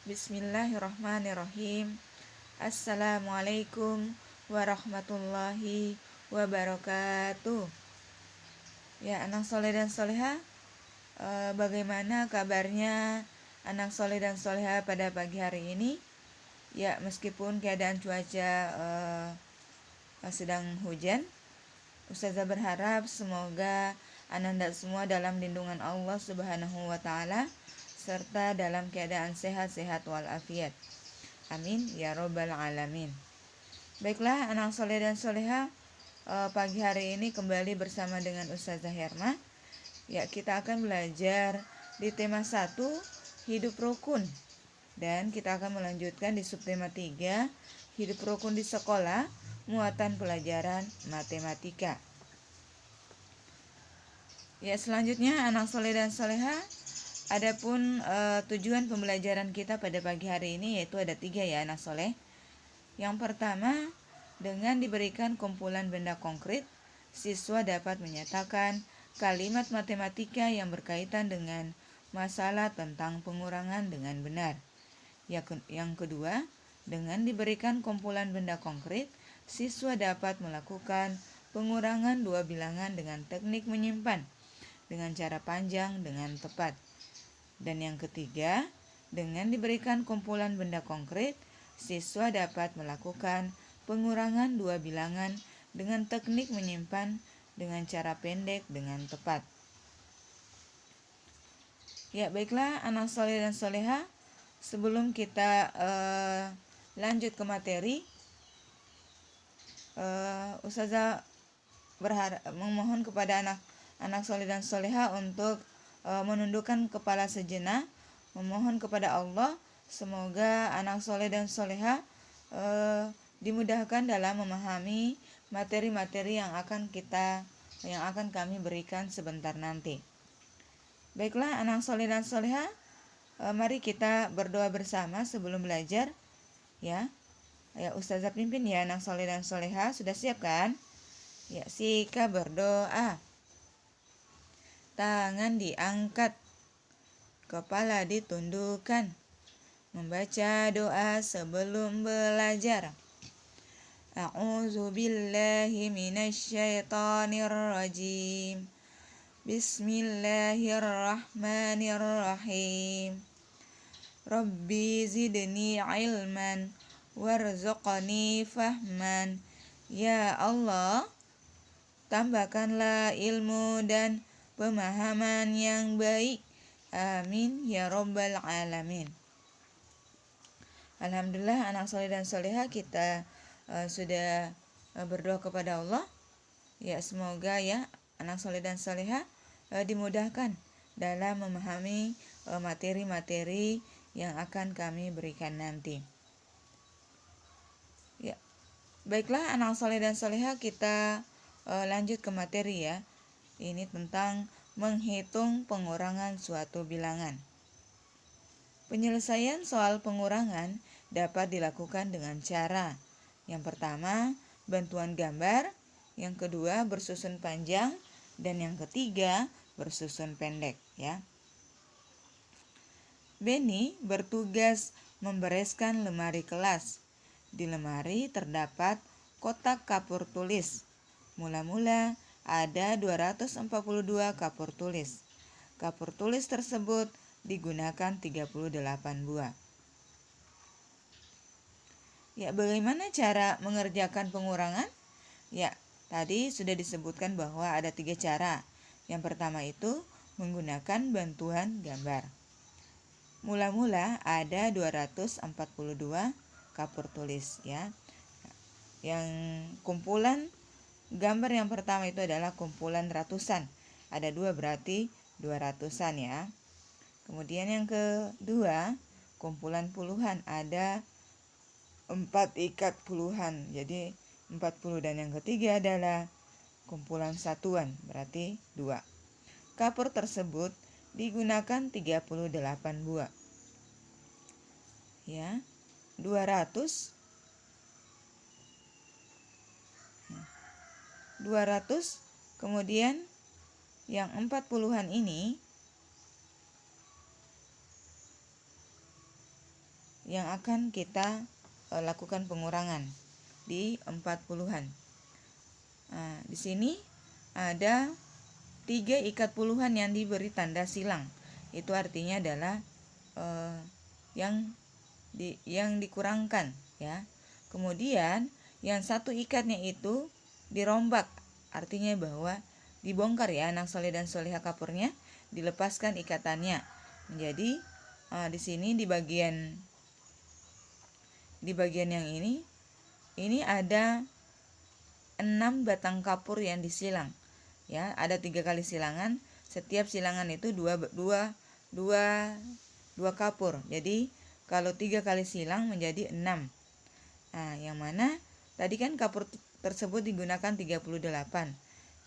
Bismillahirrahmanirrahim. Assalamualaikum warahmatullahi wabarakatuh. Ya, anak soleh dan soleha, bagaimana kabarnya anak soleh dan soleha pada pagi hari ini? Ya, meskipun keadaan cuaca sedang hujan, Ustazah berharap semoga ananda semua dalam lindungan Allah Subhanahu wa taala serta dalam keadaan sehat-sehat walafiat. Amin ya robbal alamin. Baiklah anak soleh dan soleha, pagi hari ini kembali bersama dengan Ustazah Herma. Ya, kita akan belajar di tema 1, hidup rukun. Dan kita akan melanjutkan di subtema 3, hidup rukun di sekolah, muatan pelajaran matematika. Ya, selanjutnya anak soleh dan soleha, adapun tujuan pembelajaran kita pada pagi hari ini yaitu ada 3 ya anak soleh. Yang pertama, dengan diberikan kumpulan benda konkret, siswa dapat menyatakan kalimat matematika yang berkaitan dengan masalah tentang pengurangan dengan benar. Yang kedua, dengan diberikan kumpulan benda konkret, siswa dapat melakukan pengurangan dua bilangan dengan teknik menyimpan dengan cara panjang dengan tepat. Dan yang ketiga, dengan diberikan kumpulan benda konkret, siswa dapat melakukan pengurangan dua bilangan dengan teknik menyimpan dengan cara pendek dengan tepat. Ya, baiklah anak soleh dan soleha, sebelum kita lanjut ke materi, Ustazah memohon kepada anak soleh dan soleha untuk menundukkan kepala sejenak, memohon kepada Allah semoga anak soleh dan soleha dimudahkan dalam memahami materi-materi yang akan kami berikan sebentar nanti. Baiklah anak soleh dan soleha, mari kita berdoa bersama sebelum belajar. Ya, Ustazah pimpin ya anak soleh dan soleha, sudah siap kan? Ya, sika berdoa. Tangan diangkat, kepala ditundukkan, membaca doa sebelum belajar. A'udzu billahi minasyaitonir rajim. Bismillahirrahmanirrahim. Rabbi zidni ilman warzuqni fahman. Ya Allah, tambahkanlah ilmu dan pemahaman yang baik. Amin ya robbal alamin. Alhamdulillah anak soleh dan soleha, kita sudah berdoa kepada Allah. Ya, semoga ya anak soleh dan soleha dimudahkan dalam memahami materi-materi yang akan kami berikan nanti. Ya, baiklah anak soleh dan soleha, kita lanjut ke materi ya. Ini tentang menghitung pengurangan suatu bilangan. Penyelesaian soal pengurangan dapat dilakukan dengan cara: yang pertama, bantuan gambar; yang kedua, bersusun panjang; dan yang ketiga, bersusun pendek ya. Benny bertugas membereskan lemari kelas. Di lemari terdapat kotak kapur tulis. Mula-mula ada 242 kapur tulis. Kapur tulis tersebut digunakan 38 buah. Ya, bagaimana cara mengerjakan pengurangan? Ya, tadi sudah disebutkan bahwa ada 3 cara. Yang pertama itu menggunakan bantuan gambar. Mula-mula ada 242 kapur tulis ya. Yang kumpulan gambar yang pertama itu adalah kumpulan ratusan. Ada 2 berarti 200-an ya. Kemudian yang kedua, kumpulan puluhan, ada 4 ikat puluhan, jadi 40. Dan yang ketiga adalah kumpulan satuan, berarti 2. Kapur tersebut digunakan 38 buah. Ya, 200 kemudian yang 40-an ini yang akan kita lakukan pengurangan di 40-an. Nah, di sini ada 3 ikat puluhan yang diberi tanda silang. Itu artinya adalah yang dikurangkan ya. Kemudian yang satu ikatnya itu dirombak, artinya bahwa dibongkar ya anak soleh dan soleha kapurnya, dilepaskan ikatannya. Jadi di sini di bagian yang ini ada 6 batang kapur yang disilang ya. Ada 3 kali silangan, setiap silangan itu dua kapur. Jadi kalau 3 kali silang menjadi 6. Nah, yang mana tadi kan kapur tersebut digunakan 38.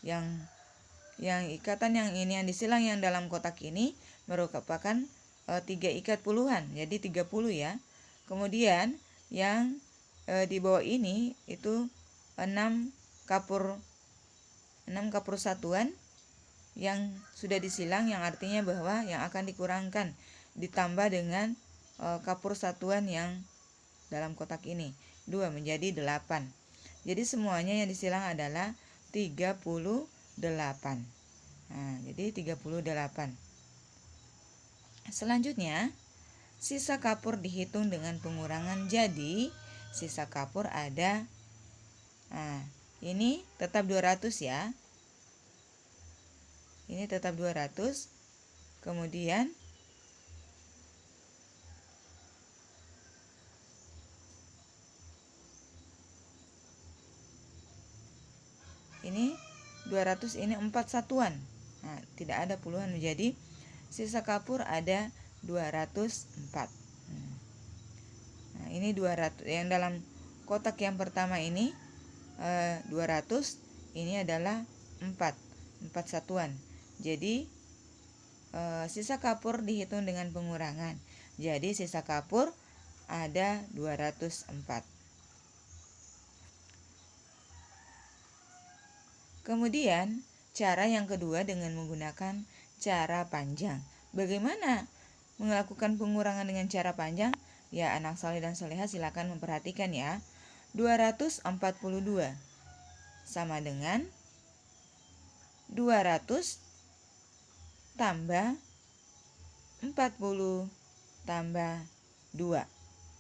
Yang ikatan yang ini yang disilang yang dalam kotak ini merupakan 3 ikat puluhan, jadi 30 ya. Kemudian yang di bawah ini itu 6 kapur satuan yang sudah disilang, yang artinya bahwa yang akan dikurangkan ditambah dengan kapur satuan yang dalam kotak ini 2 menjadi 8. Jadi semuanya yang disilang adalah 38. Nah, jadi 38. Selanjutnya, sisa kapur dihitung dengan pengurangan. Jadi sisa kapur ada, ini tetap 200 ya. Ini tetap 200. Kemudian ini 200, ini 4 satuan. Nah, tidak ada puluhan, menjadi sisa kapur ada 204. Nah, ini 200 yang dalam kotak yang pertama ini 200, ini adalah 4 satuan. Jadi sisa kapur dihitung dengan pengurangan. Jadi sisa kapur ada 204. Kemudian cara yang kedua dengan menggunakan cara panjang. Bagaimana melakukan pengurangan dengan cara panjang? Ya, anak soleh dan soleha silakan memperhatikan ya. 242 sama dengan 200 tambah 40 tambah 2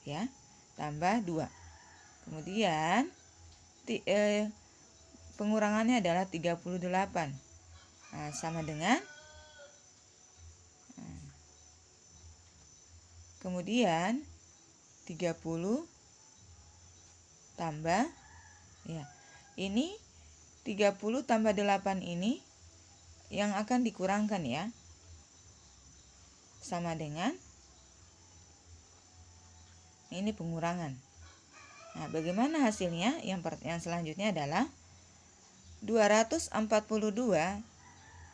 ya, tambah 2. Kemudian pengurangannya adalah 38. Nah, sama dengan kemudian 30 tambah ya. Ini 30 tambah 8 ini yang akan dikurangkan ya. Sama dengan ini pengurangan. Nah, bagaimana hasilnya? Yang selanjutnya adalah 242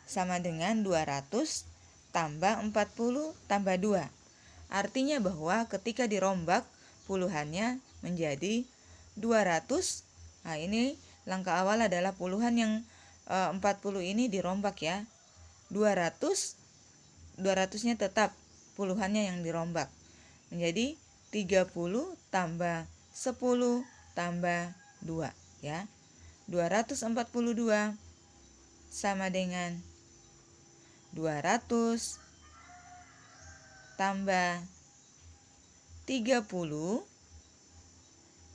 sama dengan 200 tambah 40 tambah 2. Artinya bahwa ketika dirombak puluhannya menjadi 200. Nah, ini langkah awal adalah puluhan yang 40 ini dirombak ya. 200-nya tetap, puluhannya yang dirombak menjadi 30 tambah 10 tambah 2 ya. 242 sama dengan 200 tambah 30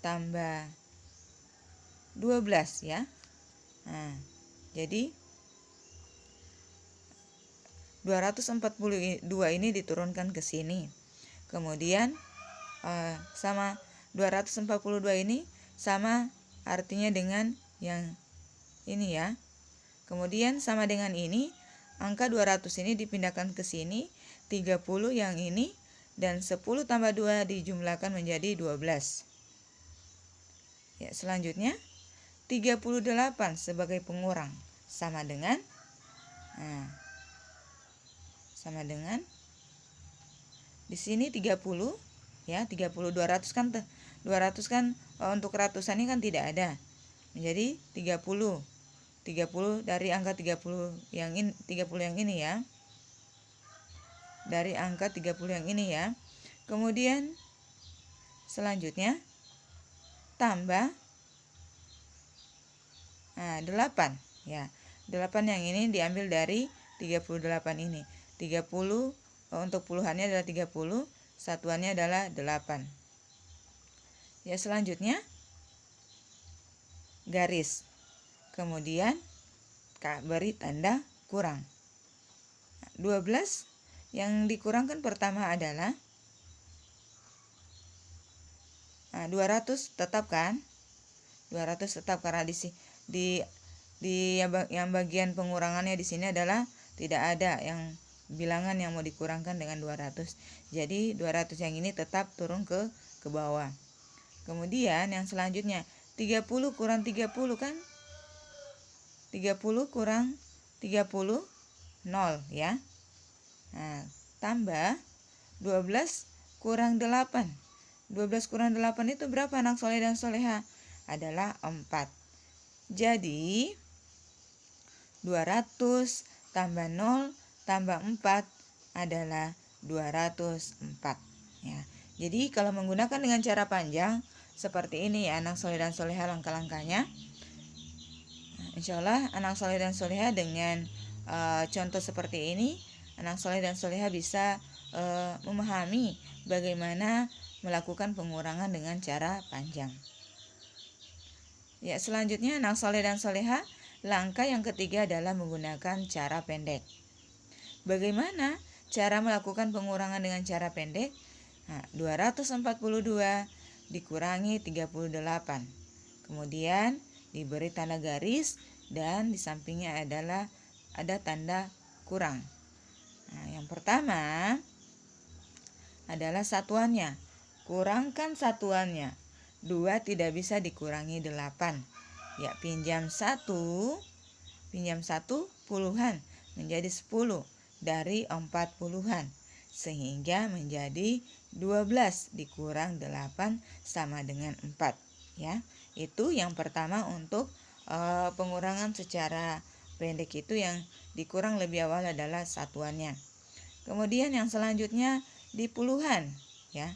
tambah 12 ya. Nah, jadi 242 ini diturunkan ke sini. Kemudian sama 242 ini sama artinya dengan yang ini ya. Kemudian sama dengan ini, angka 200 ini dipindahkan ke sini, 30 yang ini, dan 10 tambah 2 dijumlahkan menjadi 12. Ya, selanjutnya 38 sebagai pengurang sama dengan di sini 30 ya, 30 200 kan untuk ratusan ini kan tidak ada. Menjadi 30 dari angka 30 yang ini ya. Dari angka 30 yang ini ya. Kemudian Selanjutnya tambah 8 ya. 8 yang ini diambil dari 38 ini. 30 untuk puluhannya adalah 30, satuannya adalah 8. Ya, selanjutnya garis. Kemudian beri tanda kurang. 12 yang dikurangkan pertama adalah 200 tetap kan? 200 tetap karena yang bagian pengurangannya di sini adalah tidak ada yang bilangan yang mau dikurangkan dengan 200. Jadi 200 yang ini tetap turun ke bawah. Kemudian yang selanjutnya 30 kurang 30 kan? 30 kurang 30 0 ya. Nah, tambah 12 kurang 8. 12 kurang 8 itu berapa anak soleh dan soleha? Adalah 4. Jadi 200 tambah 0 tambah 4 adalah 204 ya. Jadi kalau menggunakan dengan cara panjang seperti ini ya anak soleh dan soleha langkah-langkahnya. Insya Allah anak soleh dan soleha dengan contoh seperti ini anak soleh dan soleha bisa memahami bagaimana melakukan pengurangan dengan cara panjang. Ya, selanjutnya anak soleh dan soleha, langkah yang ketiga adalah menggunakan cara pendek. Bagaimana cara melakukan pengurangan dengan cara pendek? Nah, 242 dikurangi 38. Kemudian diberi tanda garis dan di sampingnya ada tanda kurang. Nah, yang pertama adalah satuannya. Kurangkan satuannya. 2 tidak bisa dikurangi 8. Ya, pinjam 1 puluhan menjadi 10 dari 4 puluhan. Sehingga menjadi 12 dikurang 8 sama dengan 4. Ya, itu yang pertama untuk pengurangan secara pendek itu yang dikurang lebih awal adalah satuannya. Kemudian yang selanjutnya di puluhan ya.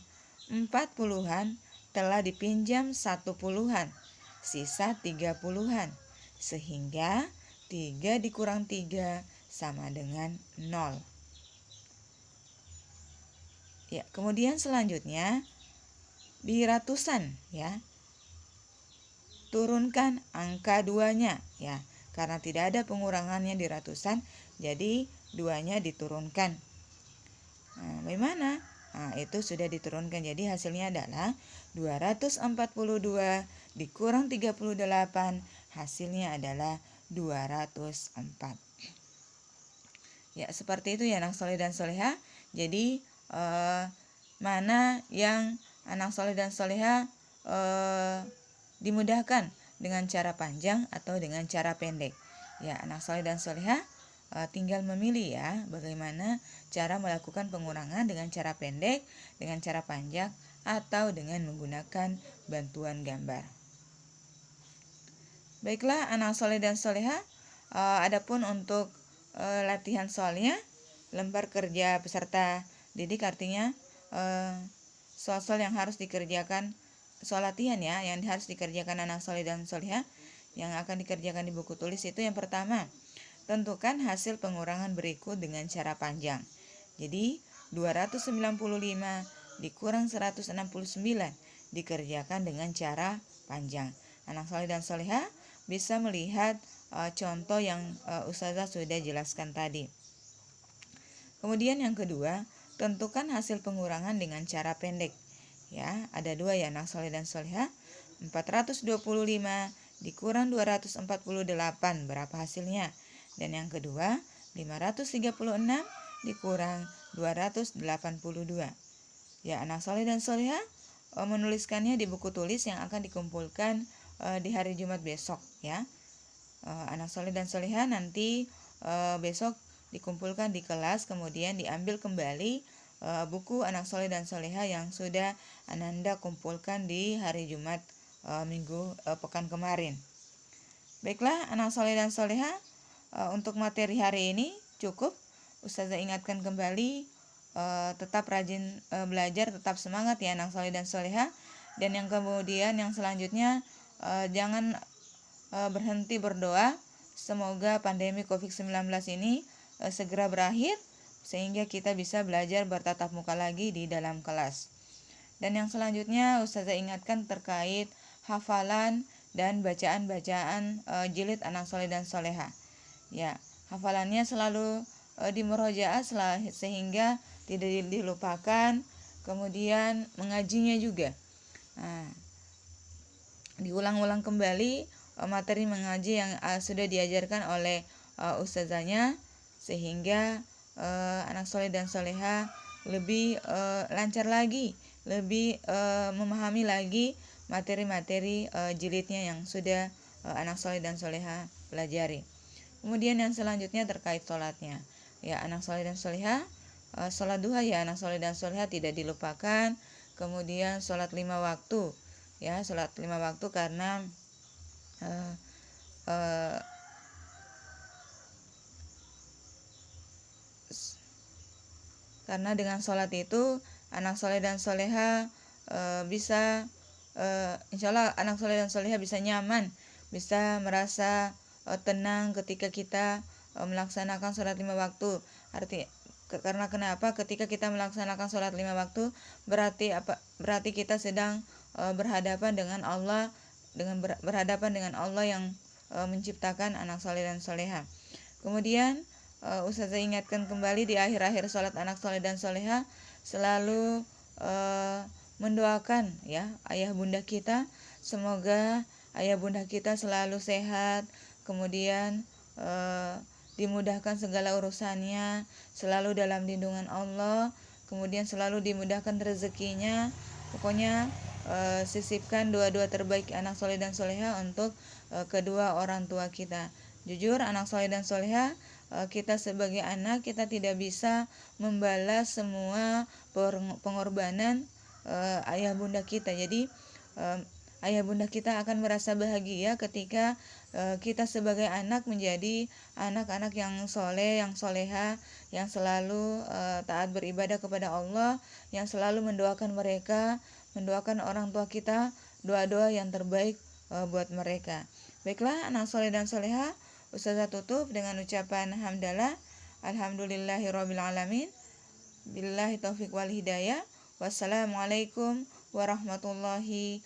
4 puluhan telah dipinjam 1 puluhan, sisa 3 puluhan. Sehingga 3 dikurang 3 sama dengan 0. Ya, kemudian selanjutnya di ratusan ya. Turunkan angka 2-nya ya. Karena tidak ada pengurangannya di ratusan, jadi 2-nya diturunkan. Nah, bagaimana? Nah, itu sudah diturunkan. Jadi hasilnya adalah 242 dikurang 38. Hasilnya adalah 204. Ya, seperti itu ya anak soleh dan soleha. Jadi mana yang anak soleh dan soleha dimudahkan dengan cara panjang atau dengan cara pendek. Ya, anak soleh dan soleha tinggal memilih ya bagaimana cara melakukan pengurangan dengan cara pendek, dengan cara panjang, atau dengan menggunakan bantuan gambar. Baiklah anak soleh dan soleha, adapun untuk latihan soalnya, lembar kerja peserta didik artinya soal-soal yang harus dikerjakan, soal latihan ya yang harus dikerjakan anak soleh dan soleha yang akan dikerjakan di buku tulis itu yang pertama, tentukan hasil pengurangan berikut dengan cara panjang. Jadi 295 dikurang 169 dikerjakan dengan cara panjang. Anak soleh dan soleha bisa melihat contoh yang Ustazah sudah jelaskan tadi. Kemudian yang kedua, tentukan hasil pengurangan dengan cara pendek. Ya, ada 2 ya anak soleh dan soleha. 425 dikurang 248 berapa hasilnya? Dan yang kedua, 536 dikurang 282. Ya, anak soleh dan soleha menuliskannya di buku tulis yang akan dikumpulkan di hari Jumat besok ya. Anak soleh dan soleha nanti besok dikumpulkan di kelas, kemudian diambil kembali buku anak soleh dan soleha yang sudah Ananda kumpulkan di hari Jumat pekan kemarin. Baiklah anak soleh dan soleha, untuk materi hari ini cukup. Ustazah ingatkan kembali tetap rajin belajar, tetap semangat ya anak soleh dan soleha. Dan yang kemudian yang selanjutnya, jangan berhenti berdoa semoga pandemi COVID-19 ini segera berakhir sehingga kita bisa belajar bertatap muka lagi di dalam kelas. Dan yang selanjutnya Ustazah ingatkan terkait hafalan dan bacaan-bacaan jilid anak soleh dan soleha. Ya, hafalannya selalu dimurojaah sehingga tidak dilupakan, kemudian mengajinya juga. Nah, diulang-ulang kembali materi mengaji yang sudah diajarkan oleh ustazahnya sehingga anak soleh dan soleha lebih lancar lagi, lebih memahami lagi materi-materi jilidnya yang sudah anak soleh dan soleha pelajari. Kemudian yang selanjutnya terkait sholatnya, ya anak soleh dan soleha, sholat duha ya anak soleh dan soleha tidak dilupakan. Kemudian sholat 5 waktu, ya sholat 5 waktu karena uh, uh, karena dengan sholat itu anak soleh dan soleha bisa insya Allah anak soleh dan soleha bisa nyaman, bisa merasa tenang ketika kita melaksanakan sholat 5 waktu. Karena kenapa? Ketika kita melaksanakan sholat 5 waktu berarti kita sedang berhadapan dengan Allah, berhadapan dengan Allah yang menciptakan anak soleh dan soleha. Kemudian Ustazah ingatkan kembali di akhir-akhir sholat anak soleh dan soleha selalu mendoakan ya ayah bunda kita, semoga ayah bunda kita selalu sehat, kemudian dimudahkan segala urusannya, selalu dalam lindungan Allah, kemudian selalu dimudahkan rezekinya. Pokoknya sisipkan doa-doa terbaik anak soleh dan soleha untuk kedua orang tua kita. Jujur anak soleh dan soleha, kita sebagai anak kita tidak bisa membalas semua pengorbanan ayah bunda kita. Jadi ayah bunda kita akan merasa bahagia ketika kita sebagai anak menjadi anak-anak yang soleh, yang soleha, yang selalu taat beribadah kepada Allah, yang selalu mendoakan mereka, mendoakan orang tua kita doa-doa yang terbaik buat mereka. Baiklah anak soleh dan soleha, Ustazah tutup dengan ucapan hamdalah, alhamdulillahirabbil alamin, billahi taufik wal hidayah. Wassalamualaikum warahmatullahi